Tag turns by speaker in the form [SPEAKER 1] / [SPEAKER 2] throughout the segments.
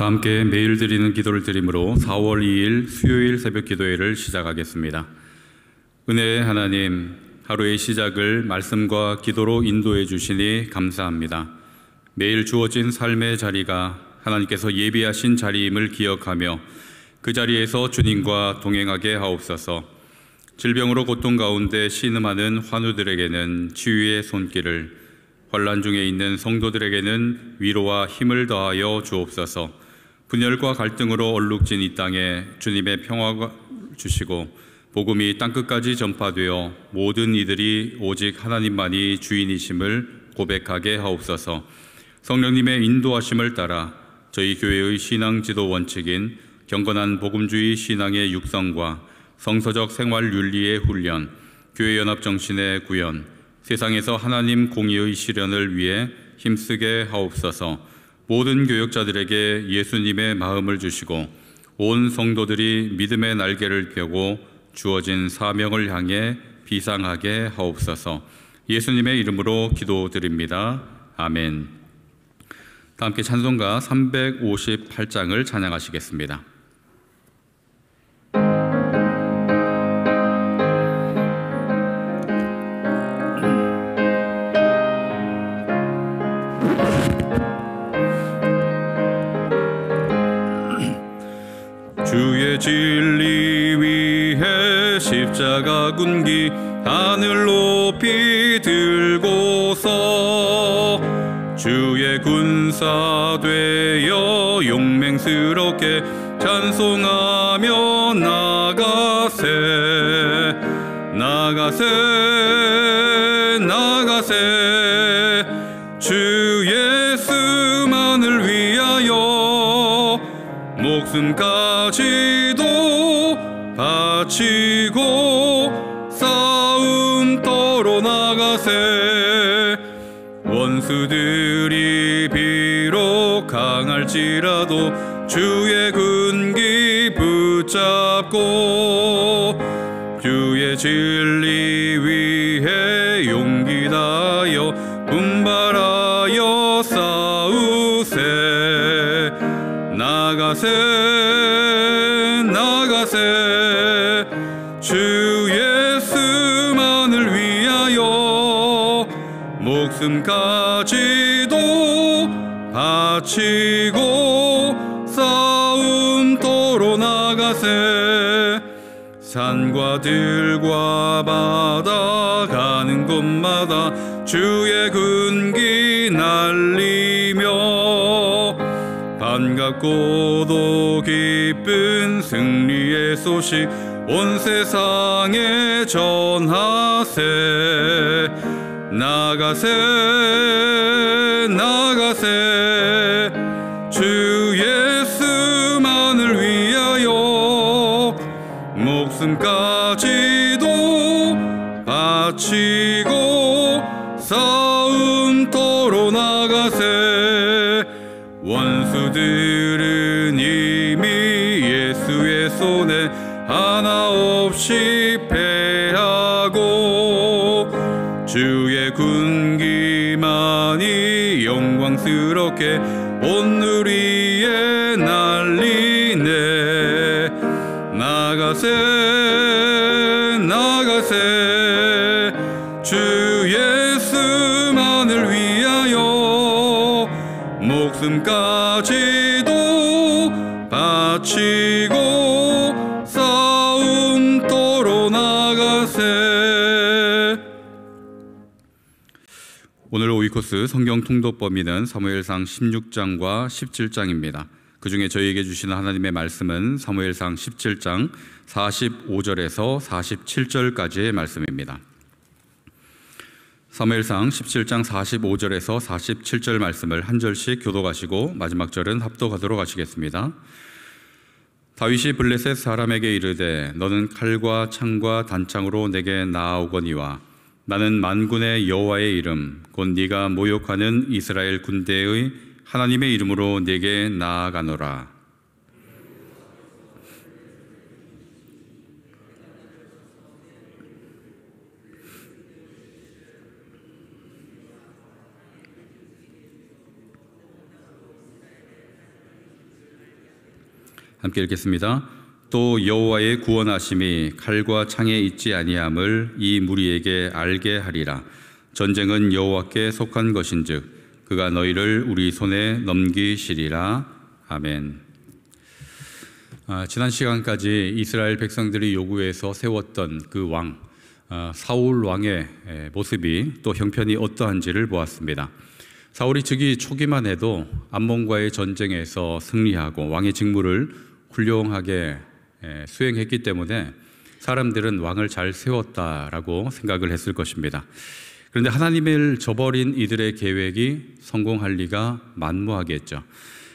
[SPEAKER 1] 다 함께 매일 드리는 기도를 드림으로 4월 2일 수요일 새벽 기도회를 시작하겠습니다. 은혜의 하나님, 하루의 시작을 말씀과 기도로 인도해 주시니 감사합니다. 매일 주어진 삶의 자리가 하나님께서 예비하신 자리임을 기억하며 그 자리에서 주님과 동행하게 하옵소서. 질병으로 고통 가운데 신음하는 환우들에게는 치유의 손길을, 환난 중에 있는 성도들에게는 위로와 힘을 더하여 주옵소서. 분열과 갈등으로 얼룩진 이 땅에 주님의 평화가 주시고 복음이 땅끝까지 전파되어 모든 이들이 오직 하나님만이 주인이심을 고백하게 하옵소서. 성령님의 인도하심을 따라 저희 교회의 신앙 지도 원칙인 경건한 복음주의 신앙의 육성과 성서적 생활 윤리의 훈련, 교회 연합 정신의 구현, 세상에서 하나님 공의의 실현을 위해 힘쓰게 하옵소서. 모든 교역자들에게 예수님의 마음을 주시고 온 성도들이 믿음의 날개를 펴고 주어진 사명을 향해 비상하게 하옵소서. 예수님의 이름으로 기도드립니다. 아멘. 다 함께 찬송가 358장을 찬양하시겠습니다.
[SPEAKER 2] 주의 진리 위해 십자가 군기 하늘 높이 들고서 주의 군사 되어 용맹스럽게 찬송하며 나가세 나가세 나가세 주 예수만을 위하여 목숨까지도 바치고 싸움터로 나가세 원수들이 비록 강할지라도 주의 군기 붙잡고 주의 진리 위해 용기 다하여 분발하여 싸우세 나가세 나가세 주 예수만을 위하여 목숨까지도 바치고 싸움터로 나가세 산과 들과 바다 가는 곳마다 주의 군기 날리며 반갑고도 기쁜 승리의 소식 온 세상에 전하세 나가세 나가세 주 예수만을 위하여 목숨까지도 바치고 싸움터로 나가세 원수들은 이미 예수의 손에 하나 없이 패하고 주의 군기만이 영광스럽게 온 누리에 날리네 나가세 나가세 주 예수만을 위하여 목숨까지도 바치고 싸움터로 나가세.
[SPEAKER 1] 오늘 오이코스 성경 통독 범위는 사무엘상 16장과 17장입니다. 그 중에 저희에게 주시는 하나님의 말씀은 사무엘상 17장 45절에서 47절까지의 말씀입니다. 사무엘상 17장 45절에서 47절 말씀을 한 절씩 교독하시고 마지막 절은 합독하도록 하시겠습니다. 다윗이 블레셋 사람에게 이르되 너는 칼과 창과 단창으로 내게 나아오거니와 나는 만군의 여호와의 이름 곧 네가 모욕하는 이스라엘 군대의 하나님의 이름으로 네게 나아가노라. 함께 읽겠습니다. 또 여호와의 구원하심이 칼과 창에 있지 아니함을 이 무리에게 알게 하리라. 전쟁은 여호와께 속한 것인즉 그가 너희를 우리 손에 넘기시리라. 아멘. 지난 시간까지 이스라엘 백성들이 요구해서 세웠던 그 왕, 사울 왕의 모습이 또 형편이 어떠한지를 보았습니다. 사울이 즉위 초기만 해도 암몬과의 전쟁에서 승리하고 왕의 직무를 훌륭하게 수행했기 때문에 사람들은 왕을 잘 세웠다라고 생각을 했을 것입니다. 그런데 하나님을 저버린 이들의 계획이 성공할 리가 만무하겠죠.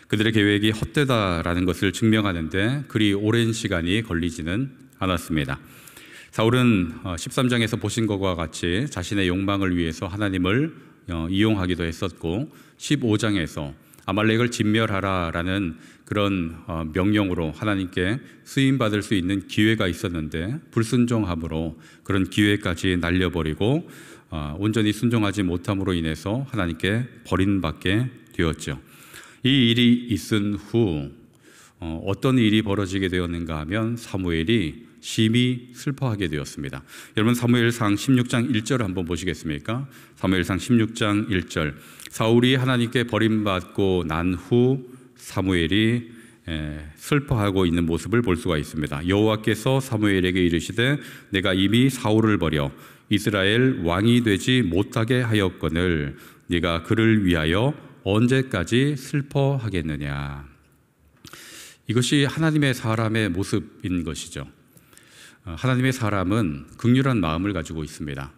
[SPEAKER 1] 그들의 계획이 헛되다라는 것을 증명하는데 그리 오랜 시간이 걸리지는 않았습니다. 사울은 13장에서 보신 것과 같이 자신의 욕망을 위해서 하나님을 이용하기도 했었고 15장에서 아말렉을 진멸하라라는 그런 명령으로 하나님께 쓰임받을 수 있는 기회가 있었는데 불순종함으로 그런 기회까지 날려버리고 온전히 순종하지 못함으로 인해서 하나님께 버림받게 되었죠. 이 일이 있은 후 어떤 일이 벌어지게 되었는가 하면 사무엘이 심히 슬퍼하게 되었습니다. 여러분 사무엘상 16장 1절을 한번 보시겠습니까? 사무엘상 16장 1절. 사울이 하나님께 버림받고 난 후 사무엘이 슬퍼하고 있는 모습을 볼 수가 있습니다. 여호와께서 사무엘에게 이르시되 내가 이미 사울을 버려 이스라엘 왕이 되지 못하게 하였거늘 네가 그를 위하여 언제까지 슬퍼하겠느냐. 이것이 하나님의 사람의 모습인 것이죠. 하나님의 사람은 긍휼한 마음을 가지고 있습니다.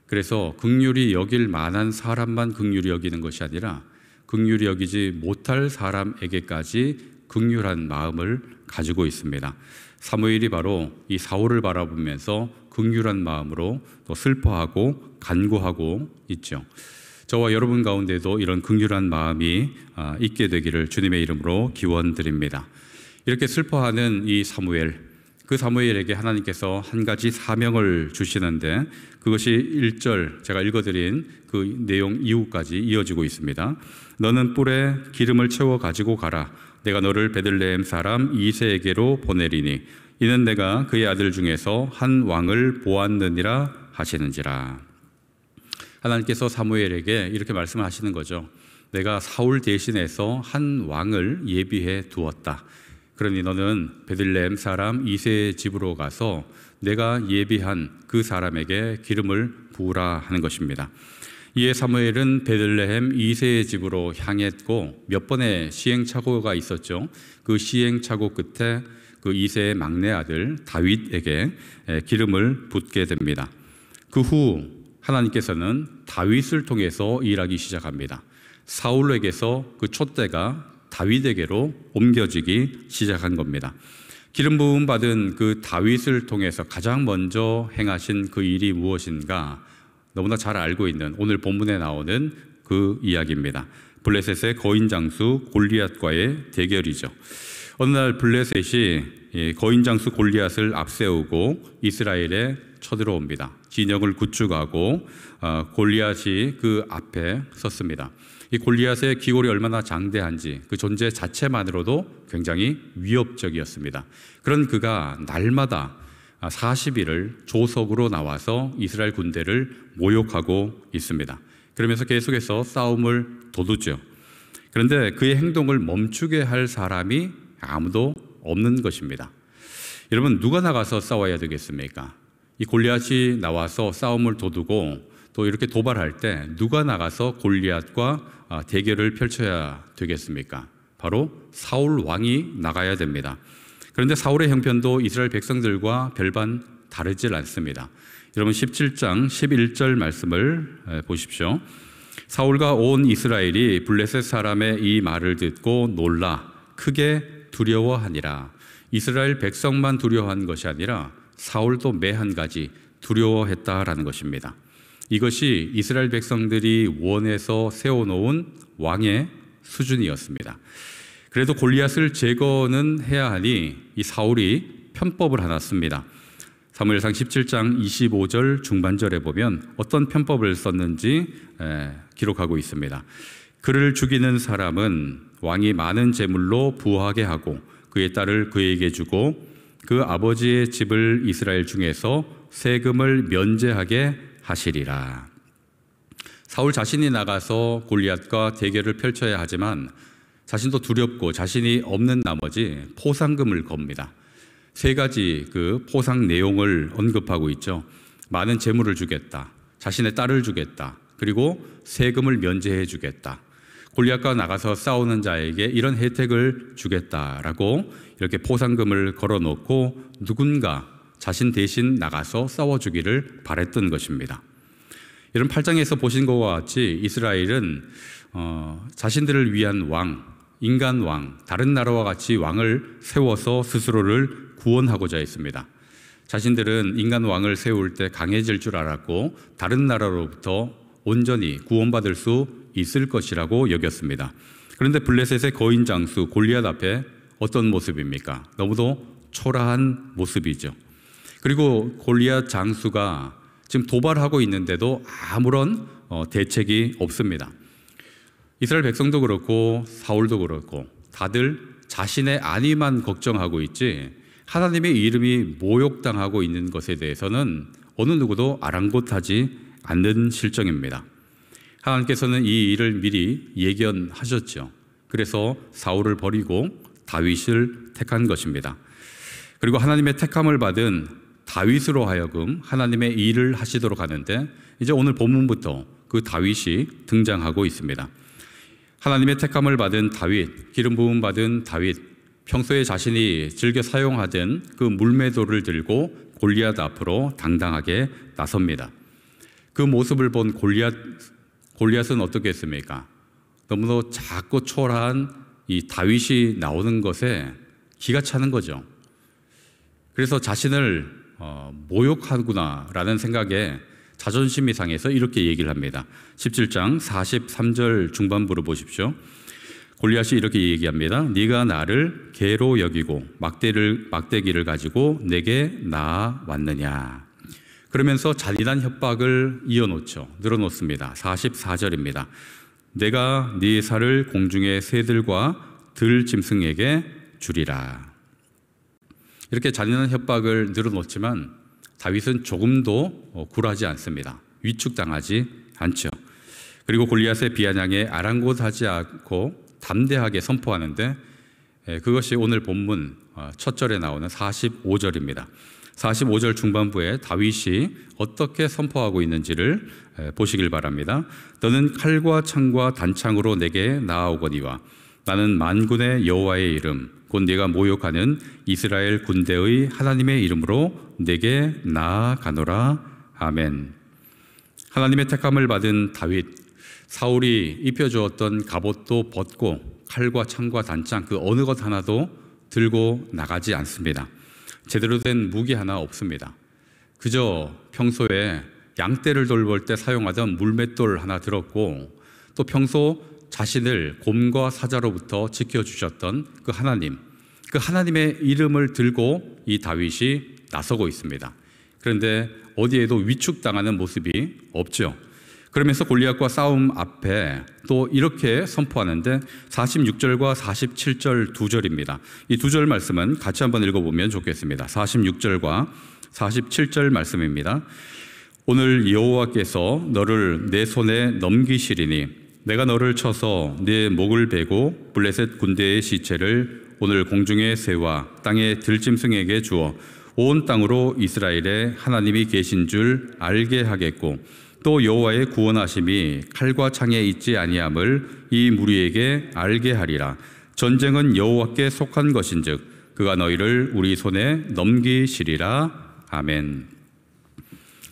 [SPEAKER 1] 그래서 긍휼히 여길 만한 사람만 긍휼히 여기는 것이 아니라 긍휼히 여기지 못할 사람에게까지 긍휼한 마음을 가지고 있습니다. 사무엘이 바로 이 사울을 바라보면서 긍휼한 마음으로 또 슬퍼하고 간구하고 있죠. 저와 여러분 가운데도 이런 긍휼한 마음이 있게 되기를 주님의 이름으로 기원드립니다. 이렇게 슬퍼하는 이 사무엘, 그 사무엘에게 하나님께서 한 가지 사명을 주시는데 그것이 1절 제가 읽어드린 그 내용 이후까지 이어지고 있습니다. 너는 뿔에 기름을 채워 가지고 가라. 내가 너를 베들레헴 사람 이새에게로 보내리니 이는 내가 그의 아들 중에서 한 왕을 보았느니라 하시는지라. 하나님께서 사무엘에게 이렇게 말씀하시는 거죠. 내가 사울 대신해서 한 왕을 예비해 두었다. 그러니 너는 베들레헴 사람 이새의 집으로 가서 내가 예비한 그 사람에게 기름을 부으라 하는 것입니다. 이에 사무엘은 베들레헴 이새의 집으로 향했고 몇 번의 시행착오가 있었죠. 그 시행착오 끝에 그 이새의 막내 아들 다윗에게 기름을 붓게 됩니다. 그 후 하나님께서는 다윗을 통해서 일하기 시작합니다. 사울에게서 그 촛대가 다윗에게로 옮겨지기 시작한 겁니다. 기름 부음 받은 그 다윗을 통해서 가장 먼저 행하신 그 일이 무엇인가? 너무나 잘 알고 있는 오늘 본문에 나오는 그 이야기입니다. 블레셋의 거인 장수 골리앗과의 대결이죠. 어느 날 블레셋이 거인 장수 골리앗을 앞세우고 이스라엘에 쳐들어옵니다. 진영을 구축하고 골리앗이 그 앞에 섰습니다. 이 골리앗의 기골이 얼마나 장대한지 그 존재 자체만으로도 굉장히 위협적이었습니다. 그런 그가 날마다 40일을 조석으로 나와서 이스라엘 군대를 모욕하고 있습니다. 그러면서 계속해서 싸움을 돋우죠. 그런데 그의 행동을 멈추게 할 사람이 아무도 없는 것입니다. 여러분 누가 나가서 싸워야 되겠습니까? 이 골리앗이 나와서 싸움을 돋우고 또 이렇게 도발할 때 누가 나가서 골리앗과 대결을 펼쳐야 되겠습니까? 바로 사울 왕이 나가야 됩니다. 그런데 사울의 형편도 이스라엘 백성들과 별반 다르질 않습니다. 여러분 17장 11절 말씀을 보십시오. 사울과 온 이스라엘이 블레셋 사람의 이 말을 듣고 놀라 크게 두려워하니라. 이스라엘 백성만 두려워한 것이 아니라 사울도 매 한 가지 두려워했다라는 것입니다. 이것이 이스라엘 백성들이 원해서 세워놓은 왕의 수준이었습니다. 그래도 골리앗을 제거는 해야 하니 이 사울이 편법을 하나 씁니다. 사무엘상 17장 25절 중반절에 보면 어떤 편법을 썼는지 기록하고 있습니다. 그를 죽이는 사람은 왕이 많은 재물로 부하게 하고 그의 딸을 그에게 주고 그 아버지의 집을 이스라엘 중에서 세금을 면제하게 하시리라. 사울 자신이 나가서 골리앗과 대결을 펼쳐야 하지만 자신도 두렵고 자신이 없는 나머지 포상금을 겁니다. 세 가지 그 포상 내용을 언급하고 있죠. 많은 재물을 주겠다, 자신의 딸을 주겠다, 그리고 세금을 면제해 주겠다. 골리앗과 나가서 싸우는 자에게 이런 혜택을 주겠다라고 이렇게 포상금을 걸어놓고 누군가 자신 대신 나가서 싸워주기를 바랬던 것입니다. 이런 8장에서 보신 것과 같이 이스라엘은 자신들을 위한 왕, 인간 왕, 다른 나라와 같이 왕을 세워서 스스로를 구원하고자 했습니다. 자신들은 인간 왕을 세울 때 강해질 줄 알았고 다른 나라로부터 온전히 구원받을 수 있을 것이라고 여겼습니다. 그런데 블레셋의 거인 장수 골리앗 앞에 어떤 모습입니까? 너무도 초라한 모습이죠. 그리고 골리앗 장수가 지금 도발하고 있는데도 아무런 대책이 없습니다. 이스라엘 백성도 그렇고 사울도 그렇고 다들 자신의 안위만 걱정하고 있지 하나님의 이름이 모욕당하고 있는 것에 대해서는 어느 누구도 아랑곳하지 않는 실정입니다. 하나님께서는 이 일을 미리 예견하셨죠. 그래서 사울을 버리고 다윗을 택한 것입니다. 그리고 하나님의 택함을 받은 다윗으로 하여금 하나님의 일을 하시도록 하는데 이제 오늘 본문부터 그 다윗이 등장하고 있습니다. 하나님의 택함을 받은 다윗, 기름 부음 받은 다윗, 평소에 자신이 즐겨 사용하던 그 물매도를 들고 골리앗 앞으로 당당하게 나섭니다. 그 모습을 본 골리앗은 어떻게 했습니까? 너무도 작고 초라한 이 다윗이 나오는 것에 기가 차는 거죠. 그래서 자신을 모욕하구나라는 생각에 자존심이 상해서 이렇게 얘기를 합니다. 17장 43절 중반부로 보십시오. 골리앗이 이렇게 얘기합니다. 네가 나를 개로 여기고 막대기를 가지고 내게 나아왔느냐. 그러면서 잔인한 협박을 이어놓죠. 늘어놓습니다. 44절입니다. 내가 네 살을 공중의 새들과 들짐승에게 주리라. 이렇게 잔인한 협박을 늘어놓지만 다윗은 조금도 굴하지 않습니다. 위축당하지 않죠. 그리고 골리앗의 비아냥에 아랑곳하지 않고 담대하게 선포하는데 그것이 오늘 본문 첫 절에 나오는 45절입니다. 45절 중반부에 다윗이 어떻게 선포하고 있는지를 보시길 바랍니다. 너는 칼과 창과 단창으로 내게 나아오거니와 나는 만군의 여호와의 이름 곧 네가 모욕하는 이스라엘 군대의 하나님의 이름으로 내게 나아가노라. 아멘. 하나님의 택함을 받은 다윗, 사울이 입혀주었던 갑옷도 벗고 칼과 창과 단창 그 어느 것 하나도 들고 나가지 않습니다. 제대로 된 무기 하나 없습니다. 그저 평소에 양떼를 돌볼 때 사용하던 물맷돌 하나 들었고 또 평소 자신을 곰과 사자로부터 지켜주셨던 그 하나님의 이름을 들고 이 다윗이 나서고 있습니다. 그런데 어디에도 위축당하는 모습이 없죠. 그러면서 골리앗과 싸움 앞에 또 이렇게 선포하는데 46절과 47절 두 절입니다. 이 두 절 말씀은 같이 한번 읽어보면 좋겠습니다. 46절과 47절 말씀입니다. 오늘 여호와께서 너를 내 손에 넘기시리니 내가 너를 쳐서 네 목을 베고 블레셋 군대의 시체를 오늘 공중의 새와 땅의 들짐승에게 주어 온 땅으로 이스라엘에 하나님이 계신 줄 알게 하겠고 또 여호와의 구원하심이 칼과 창에 있지 아니함을 이 무리에게 알게 하리라. 전쟁은 여호와께 속한 것인즉 그가 너희를 우리 손에 넘기시리라. 아멘.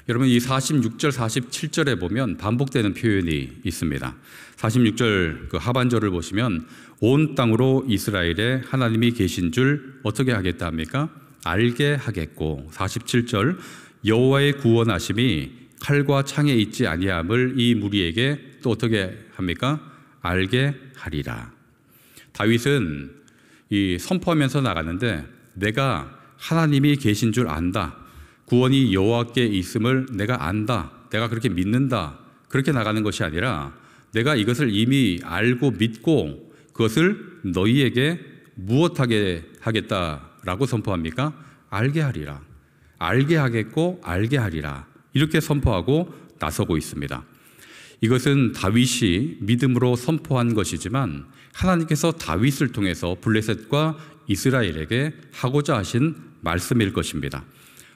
[SPEAKER 1] 여러분 이 46절 47절에 보면 반복되는 표현이 있습니다. 46절 그 하반절을 보시면 온 땅으로 이스라엘에 하나님이 계신 줄 어떻게 하겠다 합니까? 알게 하겠고 47절 여호와의 구원하심이 칼과 창에 있지 아니함을 이 무리에게 또 어떻게 합니까? 알게 하리라. 다윗은 이 선포하면서 나가는데 내가 하나님이 계신 줄 안다. 구원이 여호와께 있음을 내가 안다. 내가 그렇게 믿는다. 그렇게 나가는 것이 아니라 내가 이것을 이미 알고 믿고 그것을 너희에게 무엇하게 하겠다라고 선포합니까? 알게 하리라. 알게 하겠고 알게 하리라. 이렇게 선포하고 나서고 있습니다. 이것은 다윗이 믿음으로 선포한 것이지만 하나님께서 다윗을 통해서 블레셋과 이스라엘에게 하고자 하신 말씀일 것입니다.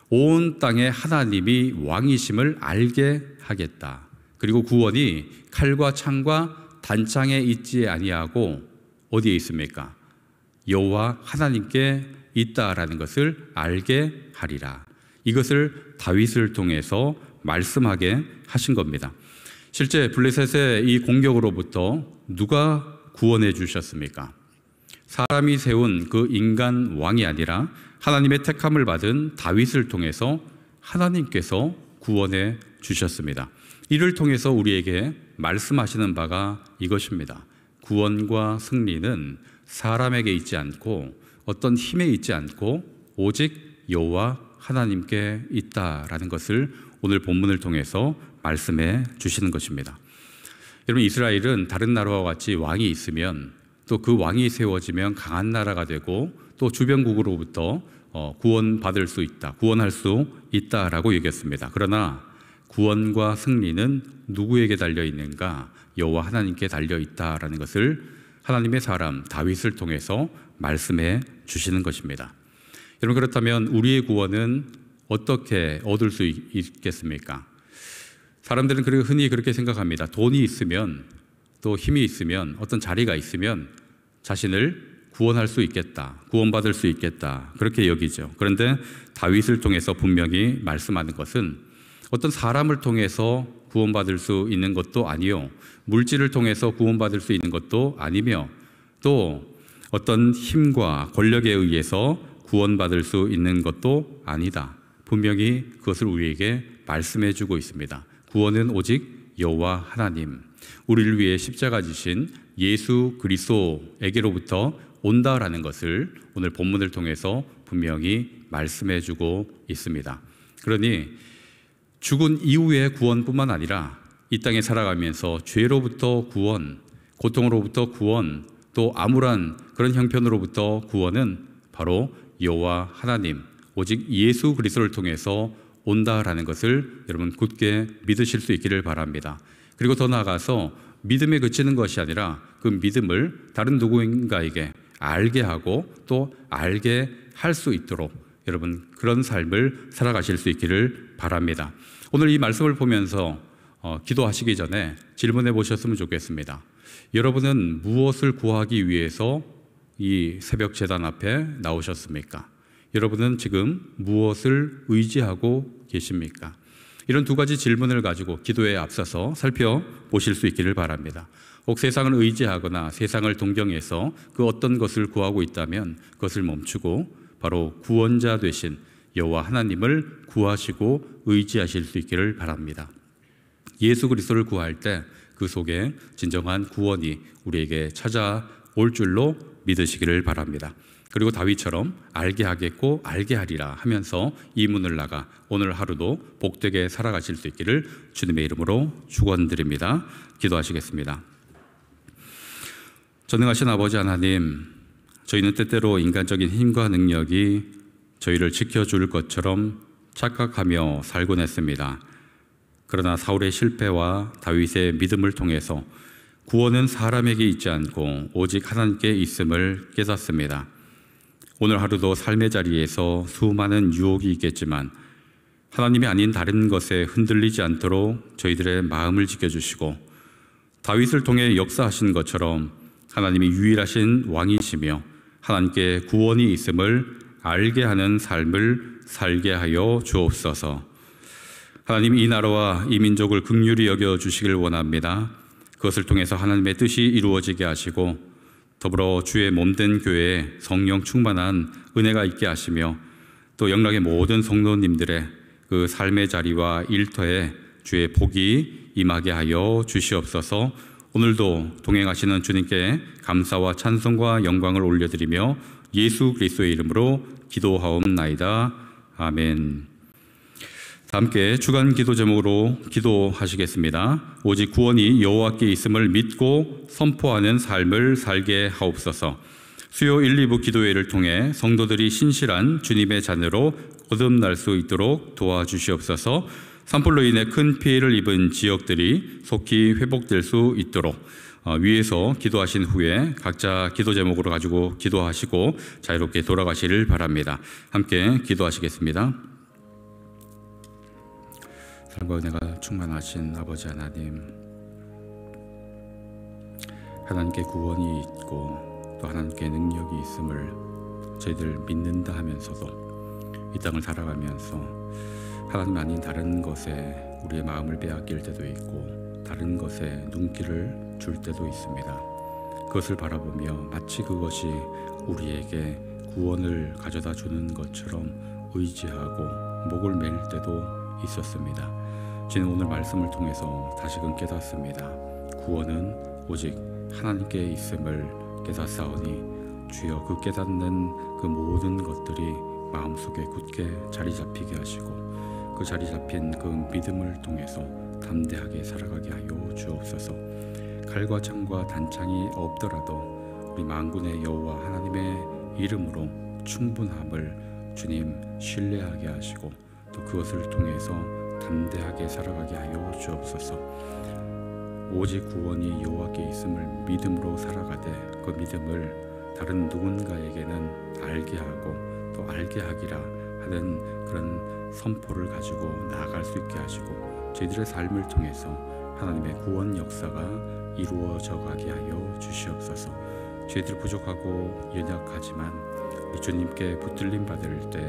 [SPEAKER 1] 온 땅에 하나님이 왕이심을 알게 하겠다. 그리고 구원이 칼과 창과 단창에 있지 아니하고 어디에 있습니까? 여호와 하나님께 있다라는 것을 알게 하리라. 이것을 다윗을 통해서 말씀하게 하신 겁니다. 실제 블레셋의 이 공격으로부터 누가 구원해 주셨습니까? 사람이 세운 그 인간 왕이 아니라 하나님의 택함을 받은 다윗을 통해서 하나님께서 구원해 주셨습니다. 이를 통해서 우리에게 말씀하시는 바가 이것입니다. 구원과 승리는 사람에게 있지 않고 어떤 힘에 있지 않고 오직 여호와 하나님께 있다라는 것을 오늘 본문을 통해서 말씀해 주시는 것입니다. 여러분, 이스라엘은 다른 나라와 같이 왕이 있으면 또 그 왕이 세워지면 강한 나라가 되고 또 주변국으로부터 구원받을 수 있다, 구원할 수 있다라고 얘기했습니다. 그러나 구원과 승리는 누구에게 달려 있는가? 여호와 하나님께 달려 있다라는 것을 하나님의 사람 다윗을 통해서 말씀해 주시는 것입니다. 여러분, 그렇다면 우리의 구원은 어떻게 얻을 수 있겠습니까? 사람들은 흔히 그렇게 생각합니다. 돈이 있으면 또 힘이 있으면 어떤 자리가 있으면 자신을 구원할 수 있겠다, 구원받을 수 있겠다, 그렇게 여기죠. 그런데 다윗을 통해서 분명히 말씀하는 것은 어떤 사람을 통해서 구원받을 수 있는 것도 아니요, 물질을 통해서 구원받을 수 있는 것도 아니며 또 어떤 힘과 권력에 의해서 구원받을 수 있는 것도 아니다. 분명히 그것을 우리에게 말씀해 주고 있습니다. 구원은 오직 여호와 하나님, 우리를 위해 십자가 지신 예수 그리스도에게로부터 온다라는 것을 오늘 본문을 통해서 분명히 말씀해 주고 있습니다. 그러니 죽은 이후의 구원뿐만 아니라 이 땅에 살아가면서 죄로부터 구원, 고통으로부터 구원, 또 암울한 그런 형편으로부터 구원은 바로 여호와 하나님, 오직 예수 그리스도를 통해서 온다라는 것을 여러분 굳게 믿으실 수 있기를 바랍니다. 그리고 더 나아가서 믿음에 그치는 것이 아니라 그 믿음을 다른 누구인가에게 알게 하고 또 알게 할 수 있도록 여러분 그런 삶을 살아가실 수 있기를 바랍니다. 오늘 이 말씀을 보면서 기도하시기 전에 질문해 보셨으면 좋겠습니다. 여러분은 무엇을 구하기 위해서 이 새벽 제단 앞에 나오셨습니까? 여러분은 지금 무엇을 의지하고 계십니까? 이런 두 가지 질문을 가지고 기도에 앞서서 살펴보실 수 있기를 바랍니다. 혹 세상을 의지하거나 세상을 동경해서 그 어떤 것을 구하고 있다면 그것을 멈추고 바로 구원자 되신 여호와 하나님을 구하시고 의지하실 수 있기를 바랍니다. 예수 그리스도를 구할 때 그 속에 진정한 구원이 우리에게 찾아올 줄로 믿으시기를 바랍니다. 그리고 다윗처럼 알게 하겠고 알게 하리라 하면서 이 문을 나가 오늘 하루도 복되게 살아가실 수 있기를 주님의 이름으로 축원드립니다. 기도하시겠습니다. 전능하신 아버지 하나님, 저희는 때때로 인간적인 힘과 능력이 저희를 지켜줄 것처럼 착각하며 살곤 했습니다. 그러나 사울의 실패와 다윗의 믿음을 통해서 구원은 사람에게 있지 않고 오직 하나님께 있음을 깨닫습니다. 오늘 하루도 삶의 자리에서 수많은 유혹이 있겠지만 하나님이 아닌 다른 것에 흔들리지 않도록 저희들의 마음을 지켜주시고 다윗을 통해 역사하신 것처럼 하나님이 유일하신 왕이시며 하나님께 구원이 있음을 알게 하는 삶을 살게 하여 주옵소서. 하나님, 이 나라와 이 민족을 긍휼히 여겨주시길 원합니다. 그것을 통해서 하나님의 뜻이 이루어지게 하시고 더불어 주의 몸된 교회에 성령 충만한 은혜가 있게 하시며 또 영락의 모든 성도님들의 그 삶의 자리와 일터에 주의 복이 임하게 하여 주시옵소서. 오늘도 동행하시는 주님께 감사와 찬송과 영광을 올려드리며 예수 그리스도의 이름으로 기도하옵나이다. 아멘. 함께 주간 기도 제목으로 기도하시겠습니다. 오직 구원이 여호와께 있음을 믿고 선포하는 삶을 살게 하옵소서. 수요 1, 2부 기도회를 통해 성도들이 신실한 주님의 자녀로 거듭날 수 있도록 도와주시옵소서. 산불로 인해 큰 피해를 입은 지역들이 속히 회복될 수 있도록 위에서 기도하신 후에 각자 기도 제목으로 가지고 기도하시고 자유롭게 돌아가시를 바랍니다. 함께 기도하시겠습니다. 삶과 은혜가 충만하신 아버지 하나님, 하나님께 구원이 있고 또 하나님께 능력이 있음을 저희들 믿는다 하면서도 이 땅을 살아가면서 하나님 아닌 다른 것에 우리의 마음을 빼앗길 때도 있고 다른 것에 눈길을 줄 때도 있습니다. 그것을 바라보며 마치 그것이 우리에게 구원을 가져다 주는 것처럼 의지하고 목을 매일 때도 있었습니다. 저는 오늘 말씀을 통해서 다시금 깨닫습니다. 구원은 오직 하나님께 있음을 깨닫사오니 주여 그 깨닫는 그 모든 것들이 마음속에 굳게 자리 잡히게 하시고 그 자리 잡힌 그 믿음을 통해서 담대하게 살아가게 하여 주옵소서. 칼과 창과 단창이 없더라도 우리 만군의 여호와 하나님의 이름으로 충분함을 주님 신뢰하게 하시고 또 그것을 통해서 담대하게 살아가게 하여 주옵소서. 오직 구원이 여호와께 있음을 믿음으로 살아가되 그 믿음을 다른 누군가에게는 알게 하고 또 알게 하기라 하는 그런 선포를 가지고 나아갈 수 있게 하시고 저희들의 삶을 통해서 하나님의 구원 역사가 이루어져 가게 하여 주시옵소서. 저희들 부족하고 연약하지만 우리 주님께 붙들림 받을 때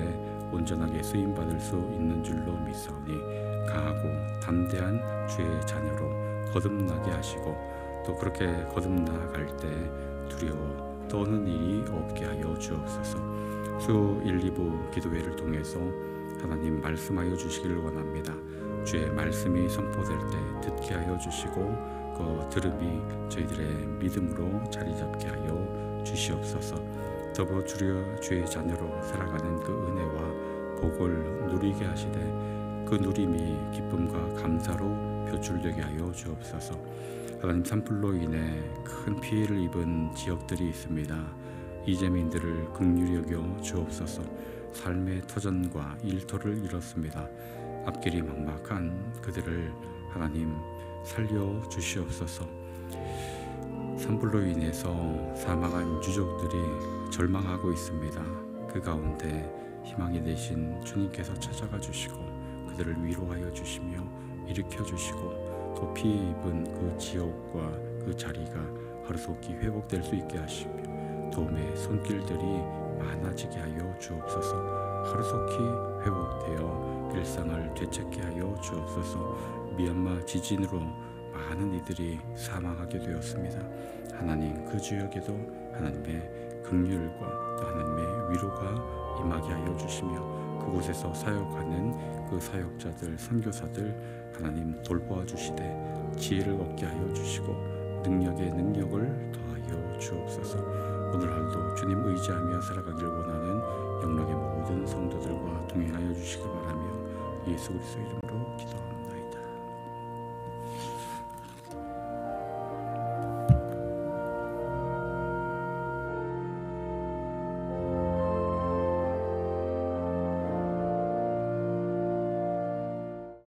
[SPEAKER 1] 온전하게 쓰임 받을 수 있는 줄로 믿사오니 강하고 담대한 주의 자녀로 거듭나게 하시고 또 그렇게 거듭나갈 때 두려워 떠는 일이 없게 하여 주옵소서. 수요 1, 2부 기도회를 통해서 하나님 말씀하여 주시기를 원합니다. 주의 말씀이 선포될 때 듣게 하여 주시고 그 들음이 저희들의 믿음으로 자리 잡게 하여 주시옵소서. 더불어 주의 자녀로 살아가는 그 은혜와 복을 누리게 하시되 그 누림이 기쁨과 감사로 표출되게 하여 주옵소서. 하나님 산불로 인해 큰 피해를 입은 지역들이 있습니다. 이재민들을 긍휼히 여겨 주옵소서. 삶의 터전과 일터를 잃었습니다. 앞길이 막막한 그들을 하나님 살려 주시옵소서. 산불로 인해서 사망한 유족들이 절망하고 있습니다. 그 가운데 희망이 되신 주님께서 찾아가 주시고 그들을 위로하여 주시며 일으켜 주시고 또 피해 입은 그 지역과 그 자리가 하루속히 회복될 수 있게 하시며 도움의 손길들이 많아지게 하여 주옵소서. 하루속히 회복되어 일상을 되찾게 하여 주옵소서. 미얀마 지진으로 많은 이들이 사망하게 되었습니다. 하나님 그 지역에도 하나님의 긍휼과 또 하나님의 위로가 임하게 하여 주시며 그곳에서 사역하는 그 사역자들 선교사들 하나님 돌보아 주시되 지혜를 얻게 하여 주시고 능력에 능력을 더하여 주옵소서. 오늘 하루도 주님 의지하며 살아가길 원하는 영락의 모든 성도들과 동행하여 주시기 바라며 예수 그리스도 이름으로 기도합니다.